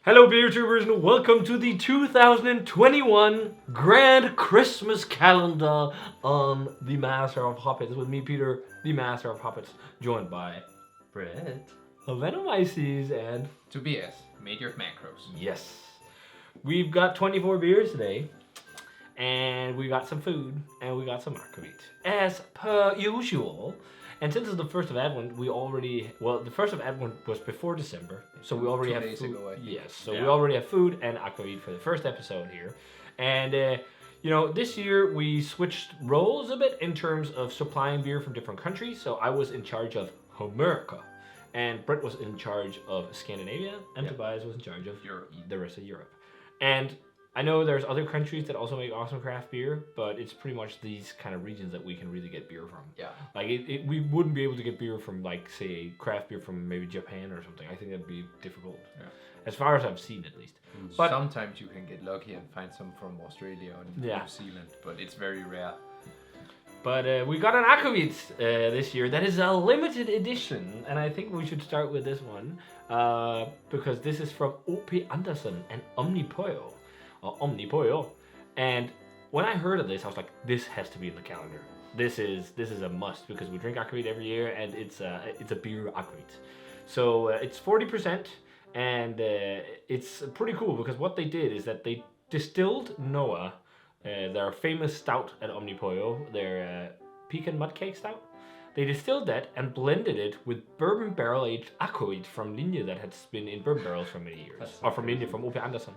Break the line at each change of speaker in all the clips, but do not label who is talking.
Hello, beer tubers, and welcome to the 2021 Grand Christmas Calendar on the Master of Puppets with me, Peter, the Master of Puppets, joined by
Brett.
Venomyces and
Tobias, Major of Macros.
yes, we've got 24 beers today, and we got some food, and we got some aquavit, as per usual. And since it's the first of Advent, the first of Advent was before December, so we already
2
have
days
food.
ago, I think.
Yes, so we already have food and aquavit for the first episode here. And this year we switched roles a bit in terms of supplying beer from different countries. So I was in charge of America, and Brett was in charge of Scandinavia, and Tobias was in charge of the rest of Europe. And I know there's other countries that also make awesome craft beer, but it's pretty much these kind of regions that we can really get beer from.
Yeah.
Like, we wouldn't be able to get beer from, like, say, craft beer from maybe Japan or something. I think that'd be difficult. Yeah. As far as I've seen, at least.
But sometimes you can get lucky and find some from Australia or New Zealand, but it's very rare.
But we got an aquavit this year that is a limited edition, and I think we should start with this one because this is from O.P. Anderson and Omnipollo. And when I heard of this, I was like, this has to be in the calendar. This is a must because we drink aquavit every year, and it's a beer aquavit. So it's 40%, and it's pretty cool because what they did is that they distilled Noah, their famous stout at Omnipollo, their pecan mud cake stout. They distilled that and blended it with bourbon barrel aged aquavit from Linje that has been in bourbon barrels for many years, or from Linje, from O.P. Anderson.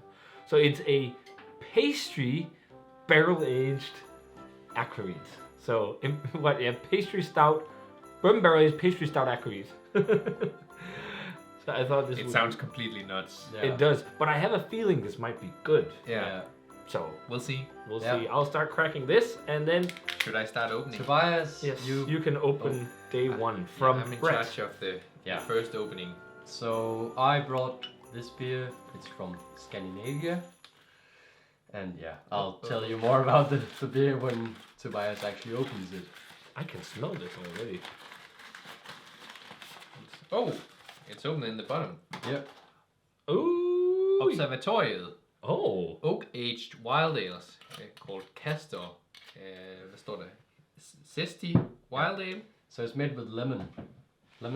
So it's a pastry barrel-aged aquavit. So pastry stout, bourbon barrel-aged pastry stout aquavit. So I thought this.
It sounds completely nuts.
Yeah. It does, but I have a feeling this might be good.
Yeah.
So
we'll see.
We'll see. I'll start cracking this, and then.
Should I start opening?
Tobias,
yes, you can open day one from
I'm in
Brett.
charge of the first opening.
So I brought this beer. It's from Scandinavia. And I'll tell you more about the beer when Tobias actually opens it.
I can smell this already.
Oh, it's open in the bottom.
Yep.
Ooh.
Observatorial.
Oh.
Oak-aged wild ales called Castor. Hvad står der? Zesty wild ale.
So it's made with lemon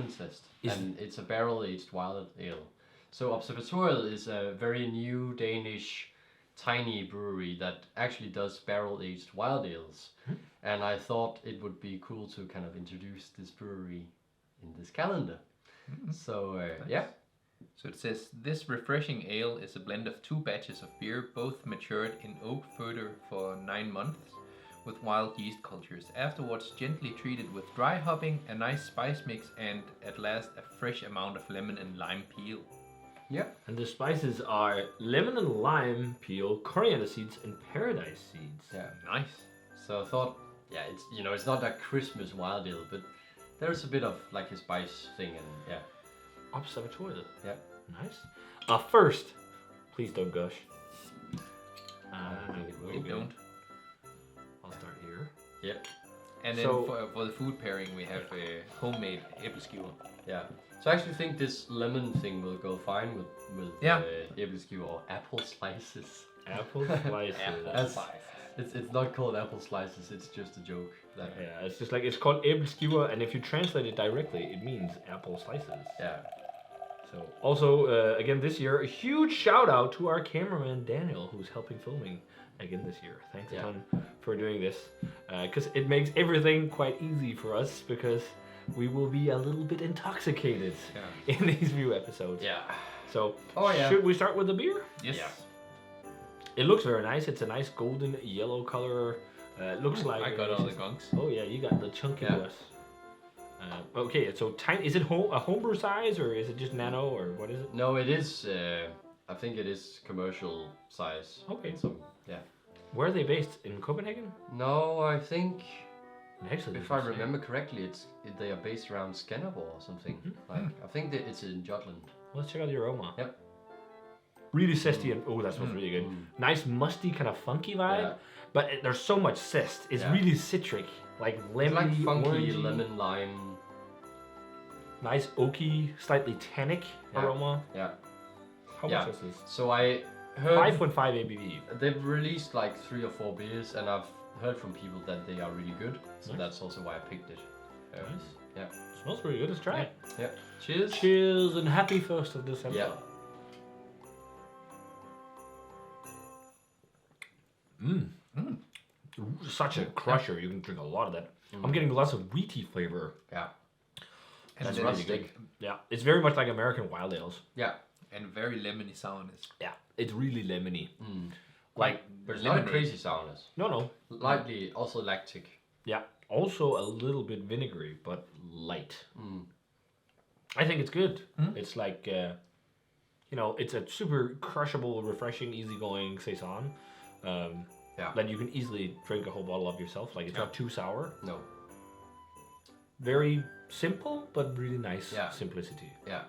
zest, and it's a barrel-aged wild ale. So Observatorial is a very new Danish tiny brewery that actually does barrel-aged wild ales. And I thought it would be cool to kind of introduce this brewery in this calendar. So,
nice. So it says, this refreshing ale is a blend of 2 batches of beer, both matured in oak further for 9 months with wild yeast cultures. Afterwards, gently treated with dry hopping, a nice spice mix, and at last a fresh amount of lemon and lime peel.
Yep.
And the spices are lemon and lime peel, coriander seeds, and paradise seeds.
Yeah.
Nice.
So I thought, it's it's not a Christmas wild ale, but there's a bit of like a spice thing, and
Observatorial.
Yeah.
Nice. First, please don't gush.
Don't.
I'll start here.
Yep.
And then for the food pairing, we have a homemade æbleskiver.
Yeah. So I actually think this lemon thing will go fine with æbleskiver or apple slices.
Apple slices.
It's not called apple slices. It's just a joke.
It's just like it's called æbleskiver, and if you translate it directly, it means apple slices.
Yeah.
So also again this year, a huge shout out to our cameraman Daniel, who's helping filming again this year. Thanks a ton for doing this, because it makes everything quite easy for us because we will be a little bit intoxicated in these few episodes.
Yeah.
So should we start with the beer?
Yes.
Yeah.
It looks very nice. It's a nice golden yellow color. It looks like
I got all the gunks.
Oh yeah, you got the chunky ones. Okay, so tiny. Is it a homebrew size or is it just nano or what is it?
No, it is. I think it is commercial size.
Okay.
So
Where are they based? In Copenhagen?
No, I think.
Actually,
if I remember correctly, they are based around Skanderborg or something. I think that it's in Jutland.
Let's check out the aroma.
Yep.
Really zesty and that smells really good. Nice musty kind of funky vibe, but there's so much zest. It's really citric, like lemon,
like funky
orangey.
lemon lime.
Nice oaky, slightly tannic aroma.
Yeah.
How much is this?
So I heard
5.5 ABV.
they've released like 3 or 4 beers, and I've heard from people that they are really good. So
Nice.
that's also why I picked it.
Nice.
Yeah.
Smells pretty good. Let's try it.
Yeah. Cheers.
Cheers and happy 1st of December.
Yeah.
Such a crusher. You can drink a lot of that. I'm getting lots of wheaty flavor.
Yeah.
And
That's
then
really
rustic.
Yeah, it's very much like American wild ales.
Yeah.
and very lemony sourness.
Yeah, it's really lemony.
Like
But it's not a
lemonade.
crazy sourness.
No.
Lightly, also lactic.
Yeah, also a little bit vinegary, but light. I think it's good. It's like, it's a super crushable, refreshing, easygoing saison.
Yeah.
That you can easily drink a whole bottle of yourself. Like, it's not too sour.
No.
Very simple, but really nice
Yeah.
simplicity.
Yeah.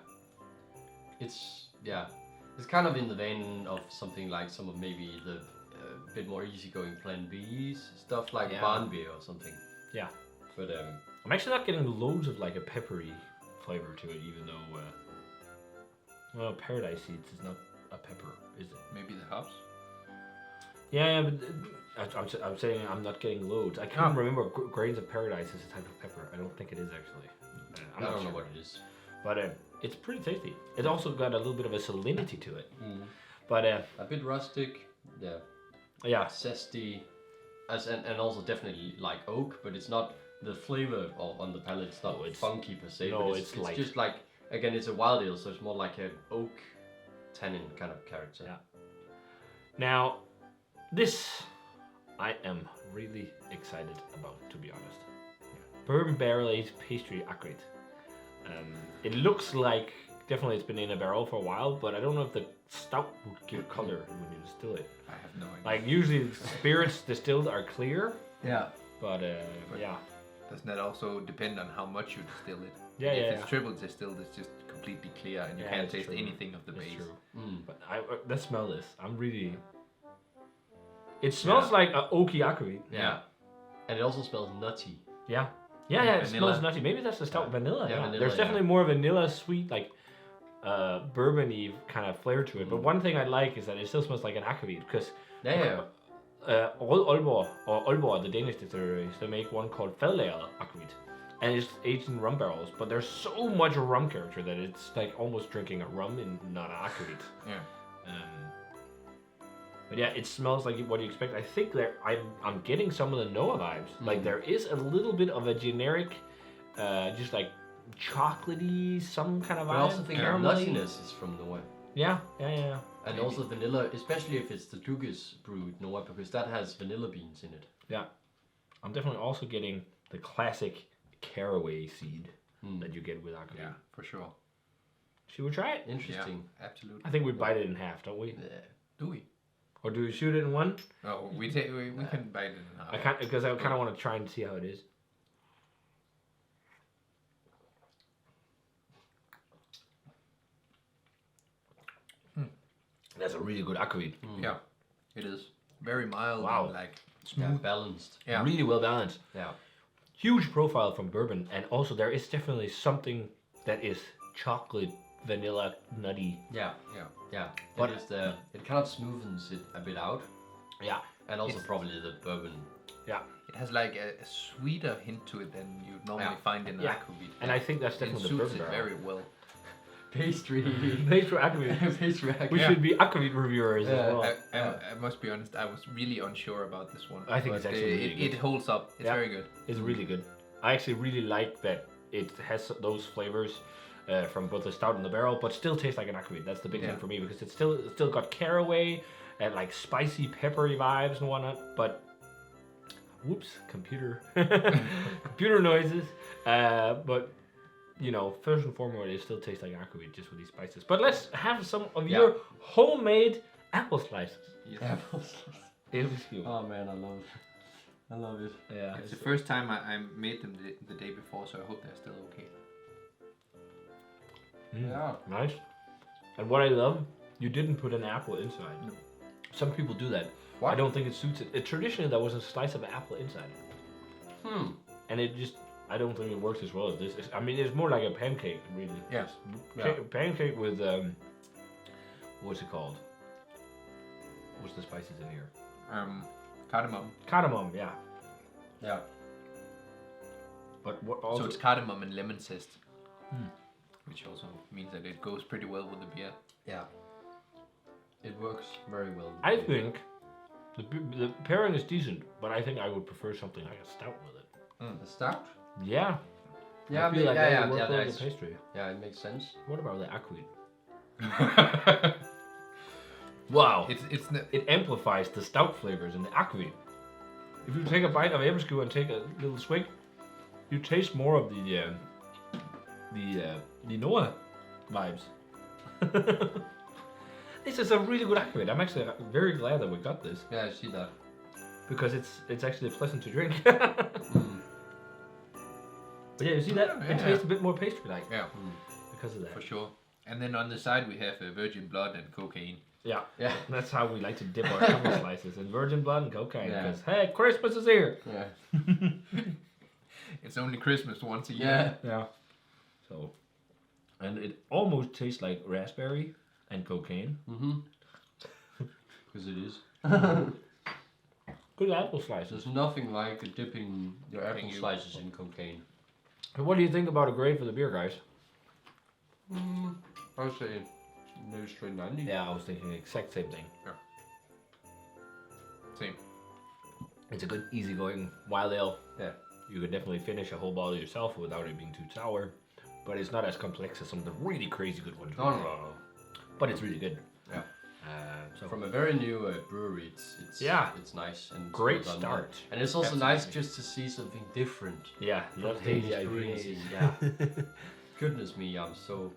It's kind of in the vein of something like some of maybe the bit more easygoing Plan B's stuff like
Yeah.
barn beer or something.
Yeah.
But
I'm actually not getting loads of like a peppery flavor to it, even though Paradise Seeds is not a pepper, is it?
Maybe the hops.
Yeah, but I'm saying I'm not getting loads. I can't remember if grains of paradise is a type of pepper. I don't think it is actually.
I don't know what it is.
But it's pretty tasty. It's also got a little bit of a salinity to it. But
A bit rustic. Yeah.
yeah,
Zesty. And also definitely like oak, but it's not the flavor on the palate. It's not funky per se.
no,
but
it's light.
just like, again, it's a wild ale, so it's more like an oak tannin kind of character.
Yeah. Now, this I am really excited about, to be honest. Bourbon barrel aged pastry acrid. It looks like definitely it's been in a barrel for a while, but I don't know if the stout would give color when you distill it.
I have no idea.
Like usually spirits distilled are clear,
Yeah.
but yeah.
Doesn't that also depend on how much you distill it?
Yeah,
If
yeah,
it's
yeah.
triple distilled, it's just completely clear and you
Yeah,
can't
that's
taste
true.
anything of the
That's
base.
true.
Mm.
But let's smell this. I'm really. It smells like a oaky acrid.
Yeah. And it also smells nutty.
Yeah. Yeah, it
Vanilla.
smells nutty. Maybe that's the stout vanilla.
Yeah,
Yeah,
vanilla,
there's
yeah.
definitely more vanilla, sweet, like bourbon-y kind of flavor to it. But one thing I like is that it still smells like an akvavit because
Yeah.
Aalborg, the Danish distilleries, they make one called Fældlager akvavit, and it's aged in rum barrels. But there's so much rum character that it's like almost drinking a rum and not an akvavit.
Yeah.
But yeah, it smells like what you expect. I think I'm getting some of the Noah vibes. Like there is a little bit of a generic, just like chocolatey, some kind of vibe.
But I also think the
caramelly.
nuttiness is from Noah.
Yeah.
And
Maybe.
also vanilla, especially if it's the Dugas brewed Noah, because that has vanilla beans in it.
Yeah. I'm definitely also getting the classic caraway seed that you get with akvavit.
Yeah, for sure.
Should we try it?
Interesting.
Yeah, absolutely.
I think we bite it in half, don't we?
Yeah.
Do we?
Or do we shoot it in one?
No, we can bite it in half.
I can't because I kind of want to try and see how it is. That's a really good akvavit.
Yeah, it is. Very mild
Wow.
and like
Yeah,
smooth.
balanced.
Yeah.
Really well balanced.
Yeah.
Huge profile from bourbon, and also there is definitely something that is chocolate, vanilla, nutty.
Yeah.
Yeah.
Yeah.
But-
It kind of smoothens it a bit out.
Yeah.
And also
It's-
probably the bourbon.
Yeah.
It has like a sweeter hint to it than you'd normally find in an
Yeah.
akvavit.
And I think that's
it
definitely the
suits
bourbon
it
barrel.
very well.
Pastry.
Pastry akvavit.
Pastry.
We
Yeah.
should be akvavit reviewers
Yeah.
as well.
I must be honest, I was really unsure about this one.
I think it's
but,
actually really
it
good.
holds up. It's
Yeah.
very good.
It's really good. I actually really like that it has those flavors from both the stout and the barrel, but still tastes like an akvavit. That's the big
Yeah.
thing for me because it's still got caraway and like spicy, peppery vibes and whatnot. But whoops, computer noises. But first and foremost, it still tastes like akvavit just with these spices. But let's have some of your homemade apple slices.
Apples.
It was you.
Oh man, I love it. I love it.
Yeah.
It's the first time I made them the day before, so I hope they're still okay.
Yeah.
Nice. And what I love, you didn't put an apple inside.
No.
Some people do that.
What?
I don't think it suits it. Traditionally, there was a slice of apple inside. And I don't think it works as well as this. I mean, it's more like a pancake, really.
Yes.
Pancake with what's it called? What's the spices in here?
Cardamom.
Cardamom, yeah.
Yeah.
But what also?
So it's cardamom and lemon zest, which also means that it goes pretty well with the beer.
Yeah. It works very well.
I think the pairing is decent, but I think I would prefer something like a stout with it.
The stout?
Yeah.
Yeah,
I feel like that would work well with
that's,
the pastry.
yeah, it makes sense.
What about the aquavit? Wow. It amplifies the stout flavors in the aquavit. If you take a bite of Ebersku and take a little swig, you taste more of the Noah vibes. This is a really good aquavit. I'm actually very glad that we got this
Yeah, I see that.
because it's actually pleasant to drink.
Mm.
But yeah, you see that?
Yeah.
It tastes a bit more pastry-like
Yeah,
because of that.
for sure. And then on the side we have virgin blood and cocaine.
Yeah,
Yeah.
that's how we like to dip our apple slices in virgin blood and cocaine.
Yeah.
Because hey, Christmas is here.
Yeah.
It's only Christmas once a year.
Yeah.
Yeah. So, and it almost tastes like raspberry and cocaine.
Mm-hmm. Because it is.
Good apple slices.
There's nothing like dipping your apple
Thank you.
slices in cocaine.
So what do you think about a grade for the beer, guys?
I would say maybe straight 90.
Yeah, I was thinking the exact same thing.
Same.
It's a good, easygoing wild ale.
Yeah.
You could definitely finish a whole bottle yourself without it being too sour. But it's not as complex as some of the really crazy good ones.
No.
But it's really good.
Yeah.
So
From a very new brewery, it's nice and it's
great
well done.
start.
And it's also nice
Absolutely.
just to see something different.
Yeah, love
From
hazy
Danish brewing
IPAs.
scene, Yeah. Goodness me, I'm so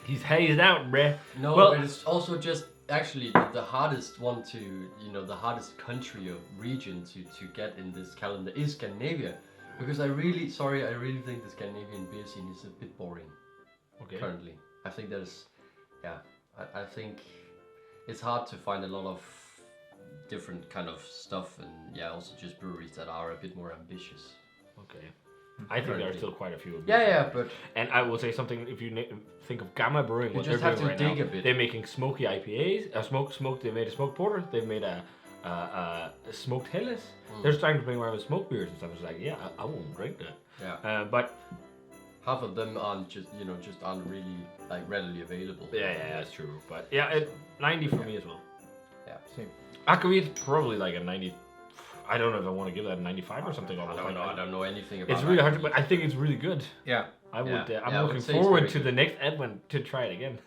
He's hazed out, bruh.
No,
Well-
and it's also just actually the hardest one to the hardest country or region to get in this calendar is Scandinavia, because I really think the Scandinavian beer scene is a bit boring
Okay.
currently. I think I think it's hard to find a lot of different kind of stuff, and also just breweries that are a bit more ambitious.
Okay. I think there are still quite a few.
But
And I will say something. If you think of Gamma Brewing,
You
what
just
they're
have
doing
to
right
dig
now,
a bit.
they're making smoky IPAs. They made a smoked porter. They've made a smoked Helles. They're starting to bring around with smoked beers and stuff. It's like, I won't drink that.
yeah,
But
half of them aren't just aren't really like readily available.
yeah, that's true. But 90 for me as well.
Yeah.
Same.
Aquavit probably like a 90. I don't know if I want to give that a 95 or something.
I
Almost
don't know.
like
I
that.
don't know anything about.
It's really hard to,
Aquavit.
but I think it's really good.
Yeah.
I would.
Yeah.
I'm
Yeah, I would
looking
say it's
forward
very
to
good.
the next Advent to try it again,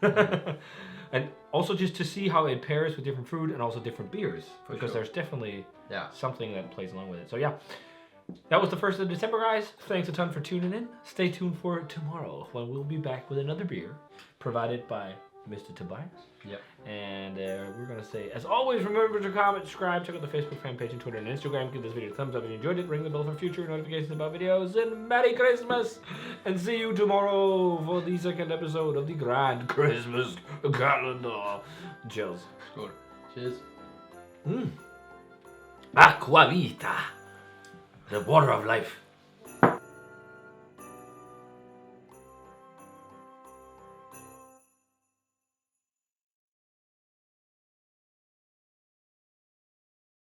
and also just to see how it pairs with different fruit and also different beers,
For
because
sure.
there's definitely
Yeah.
something that plays along with it. So that was the 1st of December, guys. Thanks a ton for tuning in. Stay tuned for tomorrow when we'll be back with another beer provided by Mr. Tobias.
Yep.
And we're gonna say, as always, remember to comment, subscribe, check out the Facebook fan page and Twitter and Instagram. Give this video a thumbs up if you enjoyed it. Ring the bell for future notifications about videos. And Merry Christmas! And see you tomorrow for the 2nd episode of the Grand Christmas Calendar. Cheers.
Skål.
Cheers.
Aqua Vita, the water of life.